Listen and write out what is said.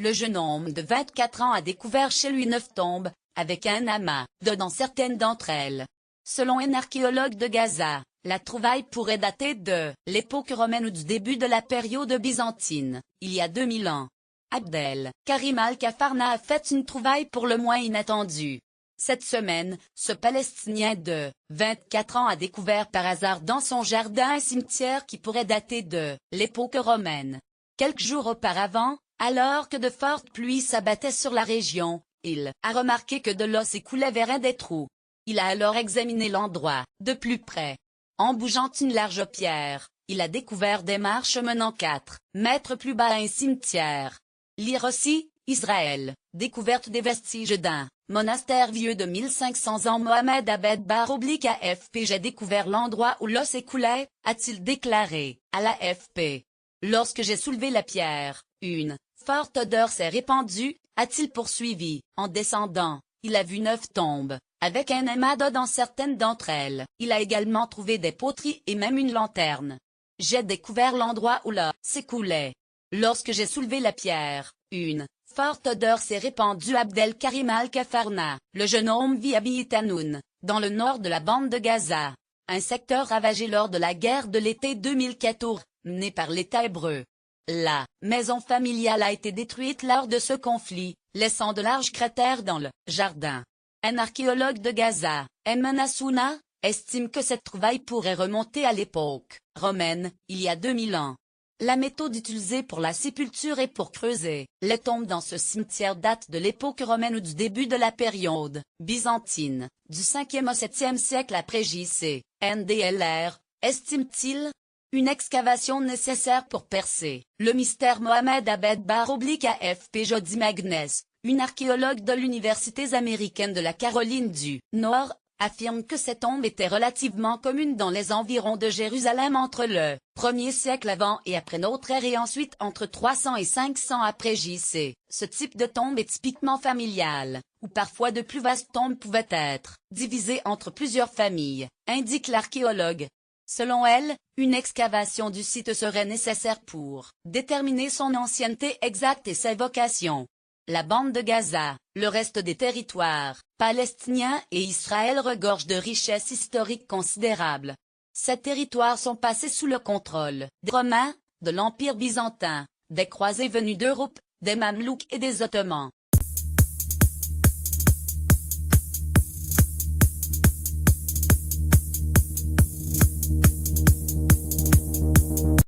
le jeune homme de 24 ans a découvert chez lui 9 tombes, avec un amas d'os dans certaines d'entre elles. Selon un archéologue de Gaza, la trouvaille pourrait dater de l'époque romaine ou du début de la période byzantine, il y a 2000 ans. Abdel Karim Al-Kafarna a fait une trouvaille pour le moins inattendue. Cette semaine, ce Palestinien de 24 ans a découvert par hasard dans son jardin un cimetière qui pourrait dater de l'époque romaine. Quelques jours auparavant, alors que de fortes pluies s'abattaient sur la région, il a remarqué que de l'eau s'écoulait vers un des trous. Il a alors examiné l'endroit de plus près. En bougeant une large pierre, il a découvert des marches menant 4 mètres plus bas à un cimetière. Lire aussi, Israël, découverte des vestiges d'un monastère vieux de 1500 ans. Mohamed Abed /AFP. J'ai découvert l'endroit où l'eau s'écoulait, a-t-il déclaré à l'AFP. Lorsque j'ai soulevé la pierre, une forte odeur s'est répandue, a-t-il poursuivi. En descendant, il a vu 9 tombes, avec un amas d'eau dans certaines d'entre elles. Il a également trouvé des poteries et même une lanterne. J'ai découvert l'endroit où l'eau s'écoulait. Lorsque j'ai soulevé la pierre, une forte odeur s'est répandue. Abdel Karim Al-Kafarna, le jeune homme vit à Biitanoun, dans le nord de la bande de Gaza, un secteur ravagé lors de la guerre de l'été 2014, menée par l'État hébreu. La maison familiale a été détruite lors de ce conflit, laissant de larges cratères dans le jardin. Un archéologue de Gaza, Ayman Assouna, estime que cette trouvaille pourrait remonter à l'époque romaine, il y a 2000 ans. La méthode utilisée pour la sépulture et pour creuser les tombes dans ce cimetière date de l'époque romaine ou du début de la période byzantine, du 5e au 7e siècle après J.C. NDLR, estime-t-il. Une excavation nécessaire pour percer le mystère. Mohamed Abed /AFP. Jody Magnes, une archéologue de l'université américaine de la Caroline du Nord, affirme que cette tombe était relativement commune dans les environs de Jérusalem entre le 1er siècle avant et après notre ère et ensuite entre 300 et 500 après J.C. Ce type de tombe est typiquement familial, ou parfois de plus vastes tombes pouvaient être divisées entre plusieurs familles, indique l'archéologue. Selon elle, une excavation du site serait nécessaire pour déterminer son ancienneté exacte et sa vocation. La bande de Gaza, le reste des territoires palestiniens et Israël regorgent de richesses historiques considérables. Ces territoires sont passés sous le contrôle des Romains, de l'Empire byzantin, des croisés venus d'Europe, des Mamelouks et des Ottomans.